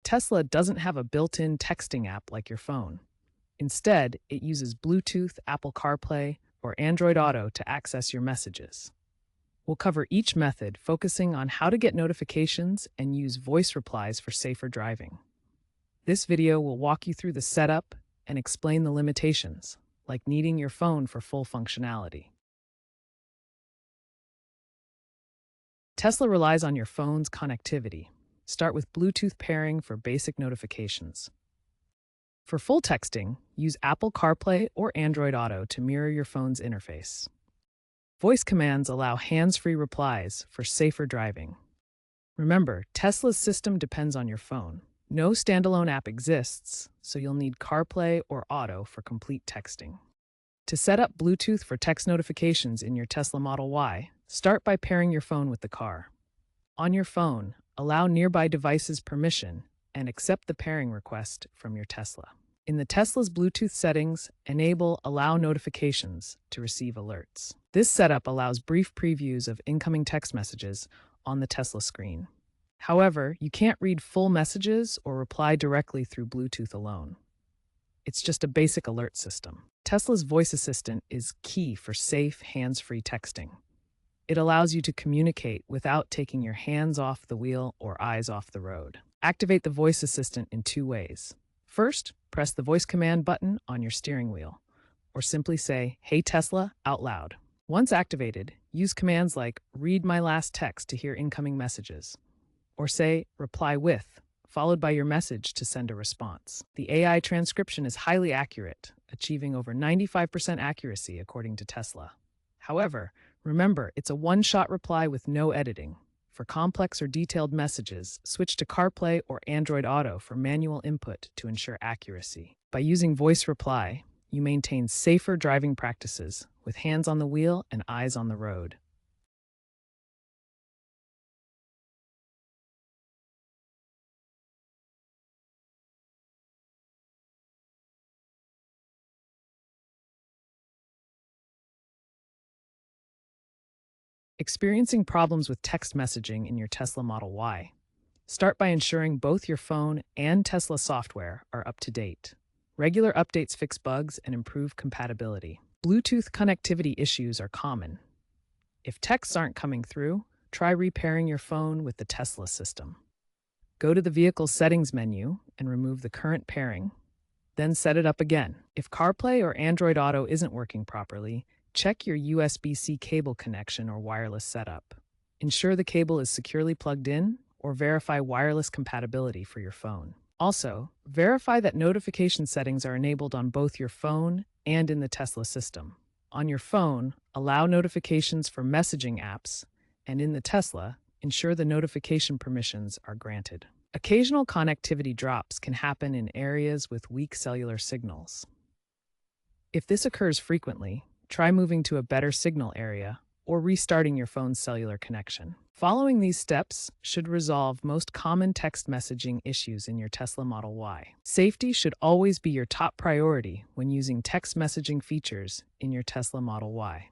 Tesla doesn't have a built-in texting app like your phone. Instead, it uses Bluetooth, Apple CarPlay, or Android Auto to access your messages. We'll cover each method, focusing on how to get notifications and use voice replies for safer driving. This video will walk you through the setup and explain the limitations, like needing your phone for full functionality. Tesla relies on your phone's connectivity. Start with Bluetooth pairing for basic notifications. For full texting, use Apple CarPlay or Android Auto to mirror your phone's interface. Voice commands allow hands-free replies for safer driving. Remember, Tesla's system depends on your phone. No standalone app exists, so you'll need CarPlay or Auto for complete texting. To set up Bluetooth for text notifications in your Tesla Model Y, start by pairing your phone with the car. On your phone, allow nearby devices permission and accept the pairing request from your Tesla. In the Tesla's Bluetooth settings, enable Allow Notifications to receive alerts. This setup allows brief previews of incoming text messages on the Tesla screen. However, you can't read full messages or reply directly through Bluetooth alone. It's just a basic alert system. Tesla's voice assistant is key for safe, hands-free texting. It allows you to communicate without taking your hands off the wheel or eyes off the road. Activate the voice assistant in two ways. First, press the voice command button on your steering wheel, or simply say, "Hey Tesla," out loud. Once activated, use commands like "Read my last text" to hear incoming messages, or say "Reply with," followed by your message to send a response. The AI transcription is highly accurate, achieving over 95% accuracy according to Tesla. However, remember, it's a one-shot reply with no editing. For complex or detailed messages, switch to CarPlay or Android Auto for manual input to ensure accuracy. By using voice reply, you maintain safer driving practices with hands on the wheel and eyes on the road. Experiencing problems with text messaging in your Tesla Model Y? Start by ensuring both your phone and Tesla software are up to date. Regular updates fix bugs and improve compatibility. Bluetooth connectivity issues are common. If texts aren't coming through, try repairing your phone with the Tesla system. Go to the vehicle's settings menu and remove the current pairing, then set it up again. If CarPlay or Android Auto isn't working properly, check your USB-C cable connection or wireless setup. Ensure the cable is securely plugged in or verify wireless compatibility for your phone. Also, verify that notification settings are enabled on both your phone and in the Tesla system. On your phone, allow notifications for messaging apps, and in the Tesla, ensure the notification permissions are granted. Occasional connectivity drops can happen in areas with weak cellular signals. If this occurs frequently, try moving to a better signal area or restarting your phone's cellular connection. Following these steps should resolve most common text messaging issues in your Tesla Model Y. Safety should always be your top priority when using text messaging features in your Tesla Model Y.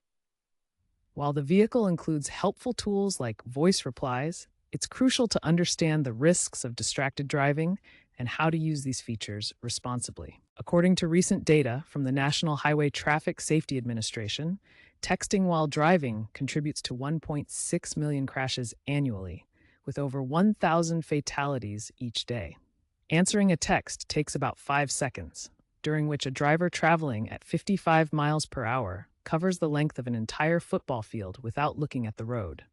While the vehicle includes helpful tools like voice replies, it's crucial to understand the risks of distracted driving and how to use these features responsibly. According to recent data from the National Highway Traffic Safety Administration, texting while driving contributes to 1.6 million crashes annually, with over 1,000 fatalities each day. Answering a text takes about 5 seconds, during which a driver traveling at 55 miles per hour covers the length of an entire football field without looking at the road.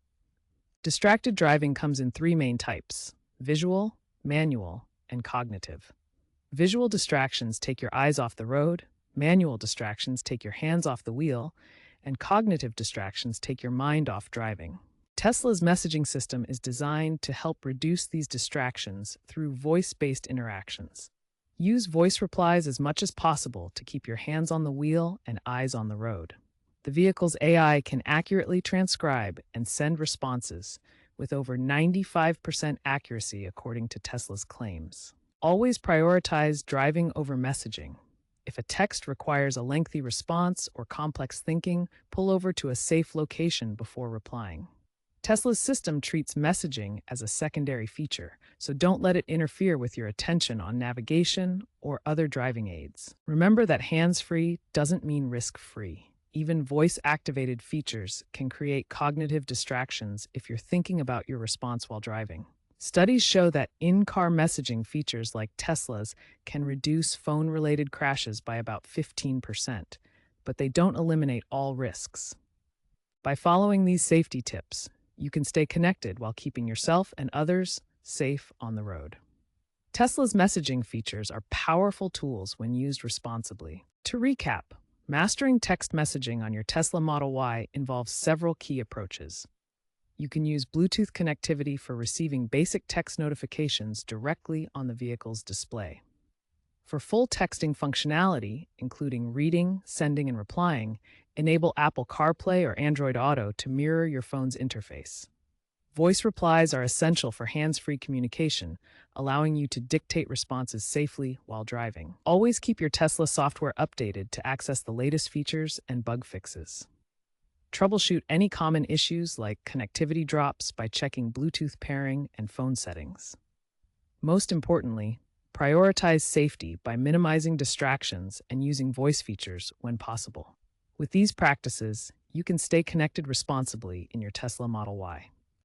Distracted driving comes in 3 main types: visual, manual, and cognitive. Visual distractions take your eyes off the road, manual distractions take your hands off the wheel, and cognitive distractions take your mind off driving. Tesla's messaging system is designed to help reduce these distractions through voice-based interactions. Use voice replies as much as possible to keep your hands on the wheel and eyes on the road. The vehicle's AI can accurately transcribe and send responses with over 95% accuracy according to Tesla's claims. Always prioritize driving over messaging. If a text requires a lengthy response or complex thinking, pull over to a safe location before replying. Tesla's system treats messaging as a secondary feature, so don't let it interfere with your attention on navigation or other driving aids. Remember that hands-free doesn't mean risk-free. Even voice-activated features can create cognitive distractions if you're thinking about your response while driving. Studies show that in-car messaging features like Tesla's can reduce phone-related crashes by about 15%, but they don't eliminate all risks. By following these safety tips, you can stay connected while keeping yourself and others safe on the road. Tesla's messaging features are powerful tools when used responsibly. To recap, mastering text messaging on your Tesla Model Y involves several key approaches. You can use Bluetooth connectivity for receiving basic text notifications directly on the vehicle's display. For full texting functionality, including reading, sending, and replying, enable Apple CarPlay or Android Auto to mirror your phone's interface. Voice replies are essential for hands-free communication, allowing you to dictate responses safely while driving. Always keep your Tesla software updated to access the latest features and bug fixes. Troubleshoot any common issues like connectivity drops by checking Bluetooth pairing and phone settings. Most importantly, prioritize safety by minimizing distractions and using voice features when possible. With these practices, you can stay connected responsibly in your Tesla Model Y.